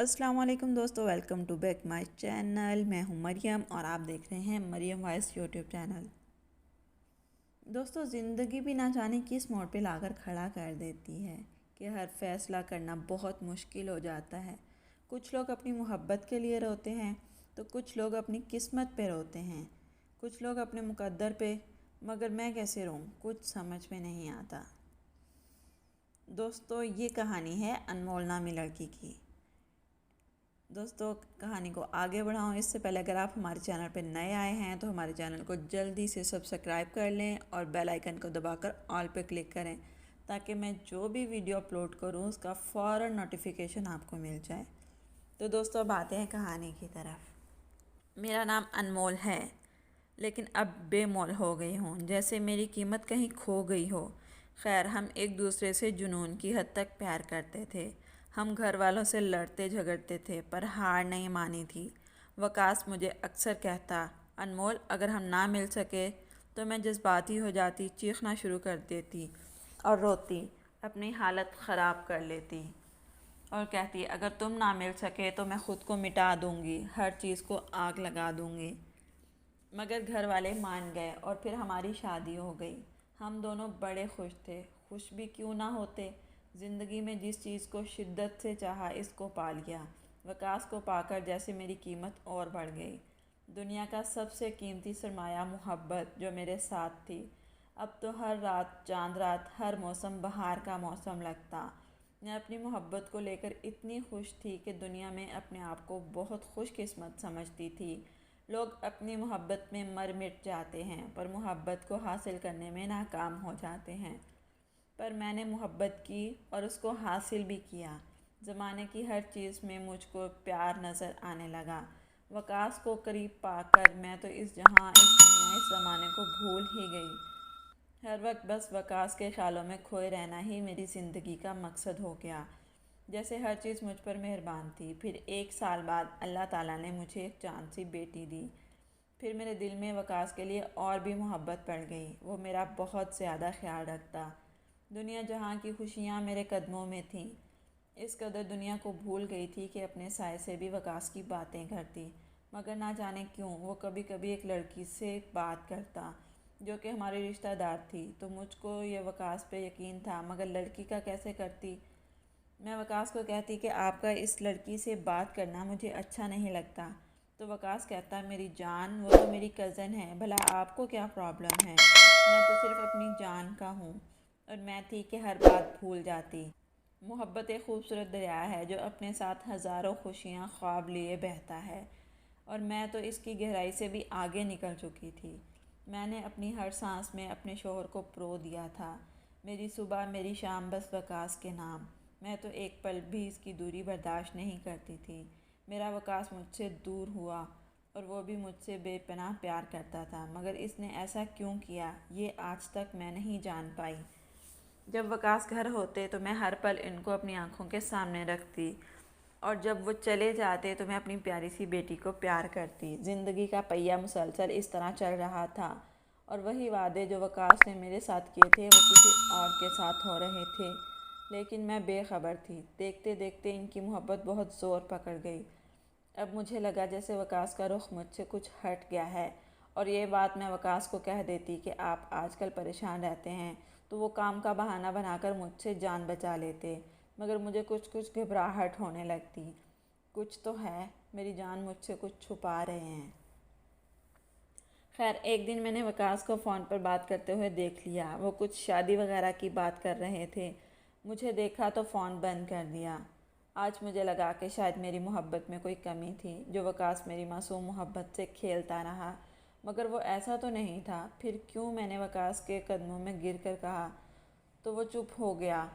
السلام علیکم دوستو، welcome to back my channel. میں ہوں مریم اور آپ دیکھ رہے ہیں مریم وائس یوٹیوب چینل۔ دوستو، زندگی بھی نہ جانے کس موڑ پہ لا کر کھڑا کر دیتی ہے کہ ہر فیصلہ کرنا بہت مشکل ہو جاتا ہے۔ کچھ لوگ اپنی محبت کے لیے روتے ہیں تو کچھ لوگ اپنی قسمت پہ روتے ہیں، کچھ لوگ اپنے مقدر پہ، مگر میں کیسے روں کچھ سمجھ میں نہیں آتا۔ دوستو، یہ کہانی ہے انمول نامی لڑکی کی۔ دوستو، کہانی کو آگے بڑھاؤں اس سے پہلے اگر آپ ہمارے چینل پہ نئے آئے ہیں تو ہمارے چینل کو جلدی سے سبسکرائب کر لیں اور بیل آئیکن کو دبا کر آل پہ کلک کریں تاکہ میں جو بھی ویڈیو اپلوڈ کروں اس کا فوراً نوٹیفیکیشن آپ کو مل جائے۔ تو دوستو، اب آتے ہیں کہانی کی طرف۔ میرا نام انمول ہے، لیکن اب بے مول ہو گئی ہوں، جیسے میری قیمت کہیں کھو گئی ہو۔ خیر، ہم ایک دوسرے سے جنون کی حد تک پیار کرتے تھے۔ ہم گھر والوں سے لڑتے جھگڑتے تھے پر ہار نہیں مانی تھی۔ وکاس مجھے اکثر کہتا، انمول، اگر ہم نہ مل سکے تو میں جذباتی ہو جاتی، چیخنا شروع کر دیتی اور روتی، اپنی حالت خراب کر لیتی اور کہتی، اگر تم نہ مل سکے تو میں خود کو مٹا دوں گی، ہر چیز کو آگ لگا دوں گی۔ مگر گھر والے مان گئے اور پھر ہماری شادی ہو گئی۔ ہم دونوں بڑے خوش تھے، خوش بھی کیوں نہ ہوتے۔ زندگی میں جس چیز کو شدت سے چاہا اس کو پا لیا۔ وکاس کو پا کر جیسے میری قیمت اور بڑھ گئی۔ دنیا کا سب سے قیمتی سرمایہ محبت جو میرے ساتھ تھی، اب تو ہر رات چاند رات، ہر موسم بہار کا موسم لگتا۔ میں اپنی محبت کو لے کر اتنی خوش تھی کہ دنیا میں اپنے آپ کو بہت خوش قسمت سمجھتی تھی۔ لوگ اپنی محبت میں مر مٹ جاتے ہیں پر محبت کو حاصل کرنے میں ناکام ہو جاتے ہیں۔ پر میں نے محبت کی اور اس کو حاصل بھی کیا۔ زمانے کی ہر چیز میں مجھ کو پیار نظر آنے لگا۔ وکاس کو قریب پا کر میں تو اس جہاں، اس دنیا، اس زمانے کو بھول ہی گئی۔ ہر وقت بس وکاس کے خیالوں میں کھوئے رہنا ہی میری زندگی کا مقصد ہو گیا، جیسے ہر چیز مجھ پر مہربان تھی۔ پھر 1 سال بعد اللہ تعالیٰ نے مجھے ایک چاند سی بیٹی دی۔ پھر میرے دل میں وکاس کے لیے اور بھی محبت بڑھ گئی۔ وہ میرا بہت زیادہ خیال رکھتا۔ دنیا جہاں کی خوشیاں میرے قدموں میں تھیں، اس قدر دنیا کو بھول گئی تھی کہ اپنے سائے سے بھی وکاس کی باتیں کرتی۔ مگر نہ جانے کیوں وہ کبھی کبھی ایک لڑکی سے بات کرتا جو کہ ہماری رشتہ دار تھی، تو مجھ کو یہ وکاس پہ یقین تھا، مگر لڑکی کا کیسے کرتی۔ میں وکاس کو کہتی کہ آپ کا اس لڑکی سے بات کرنا مجھے اچھا نہیں لگتا، تو وکاس کہتا، میری جان، وہ تو میری کزن ہے، بھلا آپ کو کیا پرابلم ہے، میں تو صرف اپنی جان کا ہوں۔ اور میں تھی کہ ہر بات بھول جاتی۔ محبت ایک خوبصورت دریا ہے جو اپنے ساتھ ہزاروں خوشیاں خواب لیے بہتا ہے، اور میں تو اس کی گہرائی سے بھی آگے نکل چکی تھی۔ میں نے اپنی ہر سانس میں اپنے شوہر کو پرو دیا تھا۔ میری صبح میری شام بس وکاس کے نام۔ میں تو ایک پل بھی اس کی دوری برداشت نہیں کرتی تھی۔ میرا وکاس مجھ سے دور ہوا اور وہ بھی مجھ سے بے پناہ پیار کرتا تھا، مگر اس نے ایسا کیوں کیا یہ آج تک میں نہیں جان پائی۔ جب وکاس گھر ہوتے تو میں ہر پل ان کو اپنی آنکھوں کے سامنے رکھتی، اور جب وہ چلے جاتے تو میں اپنی پیاری سی بیٹی کو پیار کرتی۔ زندگی کا پہیہ مسلسل اس طرح چل رہا تھا، اور وہی وعدے جو وکاس نے میرے ساتھ کیے تھے وہ کسی اور کے ساتھ ہو رہے تھے، لیکن میں بے خبر تھی۔ دیکھتے دیکھتے ان کی محبت بہت زور پکڑ گئی۔ اب مجھے لگا جیسے وکاس کا رخ مجھ سے کچھ ہٹ گیا ہے، اور یہ بات میں وکاس کو کہہ دیتی کہ آپ آج کل پریشان رہتے ہیں تو وہ کام کا بہانہ بنا کر مجھ سے جان بچا لیتے، مگر مجھے کچھ گھبراہٹ ہونے لگتی۔ کچھ تو ہے، میری جان مجھ سے کچھ چھپا رہے ہیں۔ خیر، ایک دن میں نے وکاس کو فون پر بات کرتے ہوئے دیکھ لیا۔ وہ کچھ شادی وغیرہ کی بات کر رہے تھے۔ مجھے دیکھا تو فون بند کر دیا۔ آج مجھے لگا کہ شاید میری محبت میں کوئی کمی تھی جو وکاس میری معصوم محبت سے کھیلتا رہا، مگر وہ ایسا تو نہیں تھا۔ پھر کیوں میں نے وکاس کے قدموں میں گر کر کہا تو وہ چپ ہو گیا۔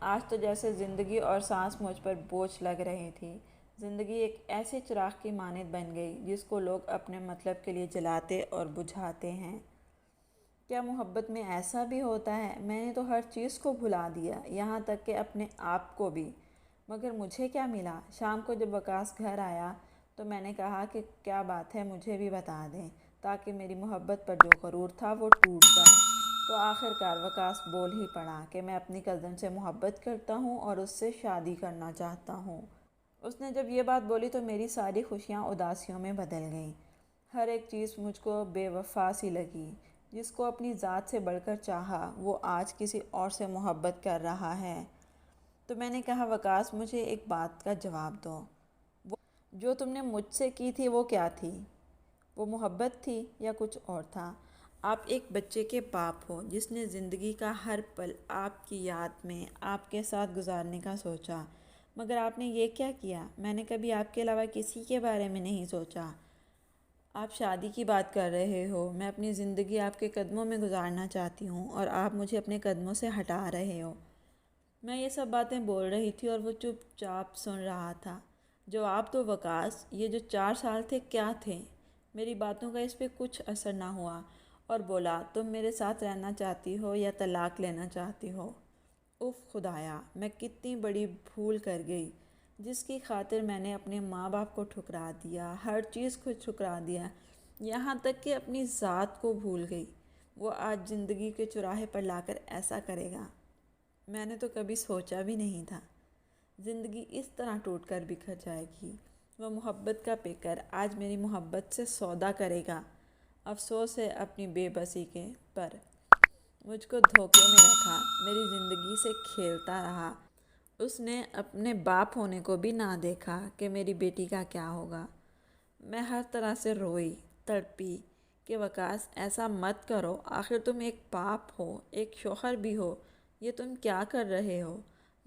آج تو جیسے زندگی اور سانس مجھ پر بوجھ لگ رہی تھی۔ زندگی ایک ایسے چراغ کی مانند بن گئی جس کو لوگ اپنے مطلب کے لیے جلاتے اور بجھاتے ہیں۔ کیا محبت میں ایسا بھی ہوتا ہے؟ میں نے تو ہر چیز کو بھلا دیا، یہاں تک کہ اپنے آپ کو بھی، مگر مجھے کیا ملا؟ شام کو جب وکاس گھر آیا تو میں نے کہا کہ کیا بات ہے مجھے بھی بتا دیں تاکہ میری محبت پر جو غرور تھا وہ ٹوٹ جائے۔ تو آخر کار وکاس بول ہی پڑا کہ میں اپنی کزن سے محبت کرتا ہوں اور اس سے شادی کرنا چاہتا ہوں۔ اس نے جب یہ بات بولی تو میری ساری خوشیاں اداسیوں میں بدل گئیں۔ ہر ایک چیز مجھ کو بے وفا سی لگی۔ جس کو اپنی ذات سے بڑھ کر چاہا وہ آج کسی اور سے محبت کر رہا ہے۔ تو میں نے کہا وقاص مجھے ایک بات کا جواب دو، وہ جو تم نے مجھ سے کی تھی وہ کیا تھی؟ وہ محبت تھی یا کچھ اور تھا؟ آپ ایک بچے کے باپ ہو جس نے زندگی کا ہر پل آپ کی یاد میں آپ کے ساتھ گزارنے کا سوچا، مگر آپ نے یہ کیا کیا؟ میں نے کبھی آپ کے علاوہ کسی کے بارے میں نہیں سوچا۔ آپ شادی کی بات کر رہے ہو، میں اپنی زندگی آپ کے قدموں میں گزارنا چاہتی ہوں اور آپ مجھے اپنے قدموں سے ہٹا رہے ہو۔ میں یہ سب باتیں بول رہی تھی اور وہ چپ چاپ سن رہا تھا۔ جواب تو وقاص، یہ جو 4 سال تھے کیا تھے؟ میری باتوں کا اس پہ کچھ اثر نہ ہوا اور بولا تم میرے ساتھ رہنا چاہتی ہو یا طلاق لینا چاہتی ہو؟ اف خدایا، میں کتنی بڑی بھول کر گئی جس کی خاطر میں نے اپنے ماں باپ کو ٹھکرا دیا، ہر چیز کو ٹھکرا دیا، یہاں تک کہ اپنی ذات کو بھول گئی۔ وہ آج زندگی کے چوراہے پر لا کر ایسا کرے گا؟ میں نے تو کبھی سوچا بھی نہیں تھا۔ زندگی اس طرح ٹوٹ کر بکھر جائے گی۔ وہ محبت کا پیکر آج میری محبت سے سودا کرے گا۔ افسوس ہے اپنی بے بسی کے پر، مجھ کو دھوکے میں رکھا، میری زندگی سے کھیلتا رہا۔ اس نے اپنے باپ ہونے کو بھی نہ دیکھا کہ میری بیٹی کا کیا ہوگا۔ میں ہر طرح سے روئی، تڑپی کہ وقاص ایسا مت کرو، آخر تم ایک باپ ہو، ایک شوہر بھی ہو، یہ تم کیا کر رہے ہو؟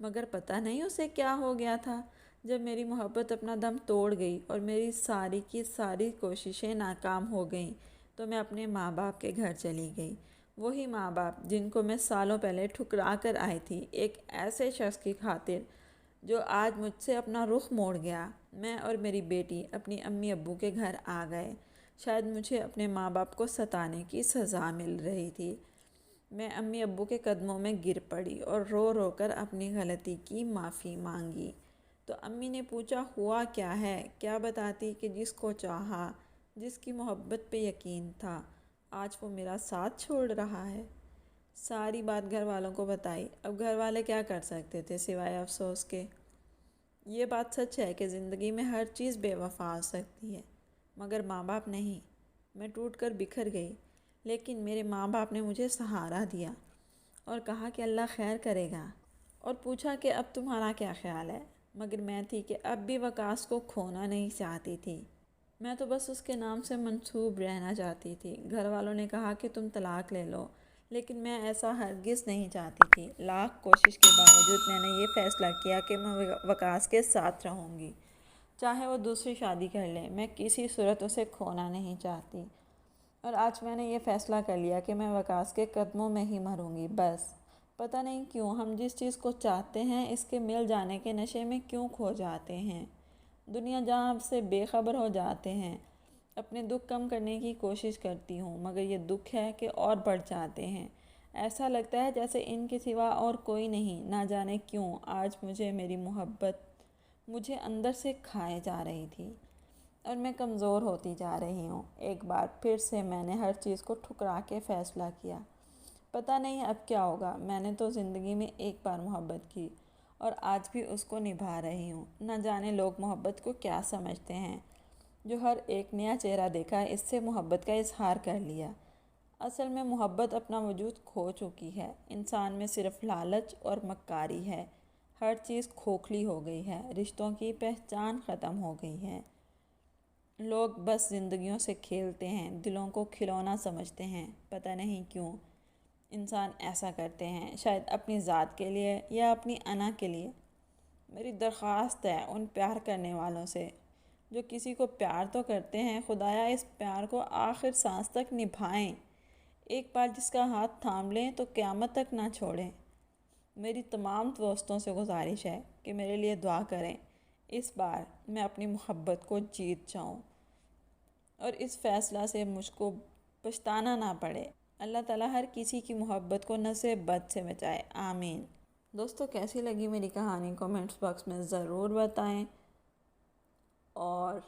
مگر پتہ نہیں اسے کیا ہو گیا تھا۔ جب میری محبت اپنا دم توڑ گئی اور میری ساری کی ساری کوششیں ناکام ہو گئیں تو میں اپنے ماں باپ کے گھر چلی گئی۔ وہی ماں باپ جن کو میں سالوں پہلے ٹھکرا کر آئی تھی ایک ایسے شخص کی خاطر جو آج مجھ سے اپنا رخ موڑ گیا۔ میں اور میری بیٹی اپنی امی ابو کے گھر آ گئے۔ شاید مجھے اپنے ماں باپ کو ستانے کی سزا مل رہی تھی۔ میں امی ابو کے قدموں میں گر پڑی اور رو رو کر اپنی غلطی کی معافی مانگی۔ تو امی نے پوچھا ہوا کیا ہے؟ کیا بتاتی کہ جس کو چاہا، جس کی محبت پہ یقین تھا، آج وہ میرا ساتھ چھوڑ رہا ہے۔ ساری بات گھر والوں کو بتائی۔ اب گھر والے کیا کر سکتے تھے سوائے افسوس کے؟ یہ بات سچ ہے کہ زندگی میں ہر چیز بے وفا ہو سکتی ہے، مگر ماں باپ نہیں۔ میں ٹوٹ کر بکھر گئی، لیکن میرے ماں باپ نے مجھے سہارا دیا اور کہا کہ اللہ خیر کرے گا، اور پوچھا کہ اب تمہارا کیا خیال ہے؟ مگر میں تھی کہ اب بھی وقاص کو کھونا نہیں چاہتی تھی۔ میں تو بس اس کے نام سے منسوب رہنا چاہتی تھی۔ گھر والوں نے کہا کہ تم طلاق لے لو، لیکن میں ایسا ہرگز نہیں چاہتی تھی۔ لاکھ کوشش کے باوجود میں نے یہ فیصلہ کیا کہ میں وقاص کے ساتھ رہوں گی، چاہے وہ دوسری شادی کر لے، میں کسی صورت اسے کھونا نہیں چاہتی۔ اور آج میں نے یہ فیصلہ کر لیا کہ میں وقاص کے قدموں میں ہی مروں گی بس۔ پتہ نہیں کیوں ہم جس چیز کو چاہتے ہیں اس کے مل جانے کے نشے میں کیوں کھو جاتے ہیں، دنیا جہاں سے بے خبر ہو جاتے ہیں۔ اپنے دکھ کم کرنے کی کوشش کرتی ہوں، مگر یہ دکھ ہے کہ اور بڑھ جاتے ہیں۔ ایسا لگتا ہے جیسے ان کے سوا اور کوئی نہیں۔ نہ جانے کیوں آج مجھے میری محبت مجھے اندر سے کھائے جا رہی تھی اور میں کمزور ہوتی جا رہی ہوں۔ ایک بار پھر سے میں نے ہر چیز کو ٹھکرا کے فیصلہ کیا۔ پتہ نہیں اب کیا ہوگا۔ میں نے تو زندگی میں ایک بار محبت کی اور آج بھی اس کو نبھا رہی ہوں۔ نہ جانے لوگ محبت کو کیا سمجھتے ہیں، جو ہر ایک نیا چہرہ دیکھا اس سے محبت کا اظہار کر لیا۔ اصل میں محبت اپنا وجود کھو چکی ہے۔ انسان میں صرف لالچ اور مکاری ہے۔ ہر چیز کھوکھلی ہو گئی ہے، رشتوں کی پہچان ختم ہو گئی ہے۔ لوگ بس زندگیوں سے کھیلتے ہیں، دلوں کو کھلونا سمجھتے ہیں۔ پتہ نہیں کیوں انسان ایسا کرتے ہیں، شاید اپنی ذات کے لیے یا اپنی انا کے لیے۔ میری درخواست ہے ان پیار کرنے والوں سے جو کسی کو پیار تو کرتے ہیں، خدایا اس پیار کو آخر سانس تک نبھائیں۔ ایک بار جس کا ہاتھ تھام لیں تو قیامت تک نہ چھوڑیں۔ میری تمام دوستوں سے گزارش ہے کہ میرے لیے دعا کریں، اس بار میں اپنی محبت کو جیت جاؤں اور اس فیصلہ سے مجھ کو پچھتانا نہ پڑے۔ اللہ تعالیٰ ہر کسی کی محبت کو نظر بد سے بچائے، آمین۔ دوستو کیسی لگی میری کہانی کومنٹس باکس میں ضرور بتائیں، اور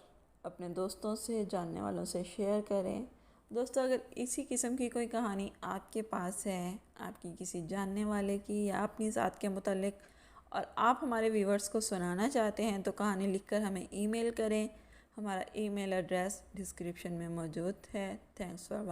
اپنے دوستوں سے، جاننے والوں سے شیئر کریں۔ دوستو اگر اسی قسم کی کوئی کہانی آپ کے پاس ہے، آپ کی کسی جاننے والے کی یا اپنی ذات کے متعلق، اور آپ ہمارے ویورز کو سنانا چاہتے ہیں تو کہانی لکھ کر ہمیں ای میل کریں. ہمارا ای میل ایڈریس ڈسکرپشن میں موجود ہے. Thanks for